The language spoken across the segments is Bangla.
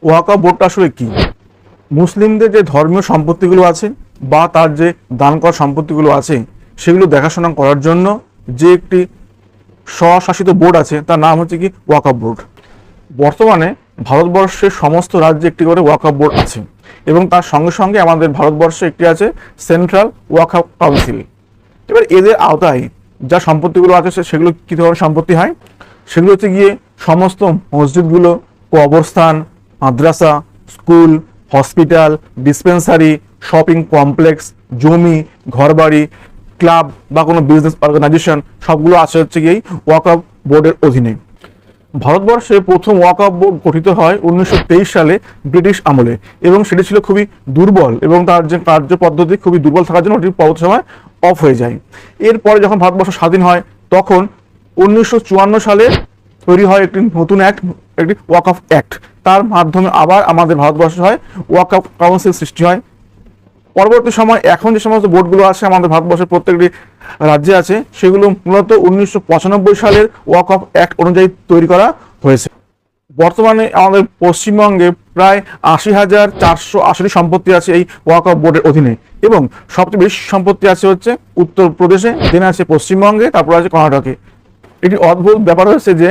ওয়াকফ বোর্ডটা আসলে কি? মুসলিমদের যে ধর্মীয় সম্পত্তিগুলো আছে বা তার যে দান করা সম্পত্তিগুলো আছে সেগুলো দেখাশোনা করার জন্য যে একটি স্বশাসিত বোর্ড আছে তার নাম হচ্ছে কি ওয়াকফ বোর্ড। বর্তমানে ভারতবর্ষের সমস্ত রাজ্যে একটি করে ওয়াকফ বোর্ড আছে এবং তার সঙ্গে সঙ্গে আমাদের ভারতবর্ষে একটি আছে সেন্ট্রাল ওয়াকফ কাউন্সিল। এবার এদের আওতায় যা সম্পত্তিগুলো আছে সেগুলো কী ধরনের সম্পত্তি হয়? সেগুলো হচ্ছে গিয়ে সমস্ত মসজিদগুলো, কবরস্থান, মাদ্রাসা, school, hospital, dispensary, shopping complex, জমি, ঘরবাড়ি, ক্লাব বা কোনো বিজনেস অর্গানাইজেশন সবগুলো আছে হচ্ছে গিয়ে ওয়াকফ বোর্ডের অধীনে। ভারতবর্ষে প্রথম ওয়াকফ বোর্ড গঠিত হয় 1923 সালে ব্রিটিশ আমলে এবং সেটি ছিল খুবই দুর্বল এবং তার যে কার্য পদ্ধতি খুবই দুর্বল থাকার জন্য ওটি পরবর্তী সময় অফ হয়ে যায়। এরপরে যখন ভারতবর্ষ স্বাধীন হয় তখন 1954 সালে তৈরি হয় একটি নতুন অ্যাক্ট, একটি ওয়াকফ অ্যাক্ট। তার মাধ্যমে আবার আমাদের ভারতবর্ষে হয় ওয়াকফ কাউন্সিল সৃষ্টি হয়। পরবর্তী সময় এখন যে সমস্ত বোর্ডগুলো আছে আমাদের ভারতবর্ষের প্রত্যেকটি রাজ্যে আছে সেগুলো মূলত 1995 সালের ওয়াকফ অ্যাক্ট অনুযায়ী তৈরি করা হয়েছে। বর্তমানে আমাদের পশ্চিমবঙ্গে প্রায় 80,480 সম্পত্তি আছে এই ওয়াকফ বোর্ডের অধীনে এবং সবচেয়ে বেশি সম্পত্তি আছে হচ্ছে উত্তরপ্রদেশে, দেন আছে পশ্চিমবঙ্গে, তারপর আছে কর্ণাটকে। একটি অদ্ভুত ব্যাপার হচ্ছে যে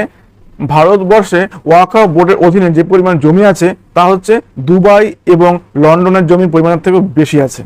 ভারতবর্ষে ওয়াকফ বোর্ডের অধীনে যে পরিমাণ জমি আছে তা হচ্ছে দুবাই এবং লন্ডনের জমির পরিমাণের থেকেও বেশি আছে।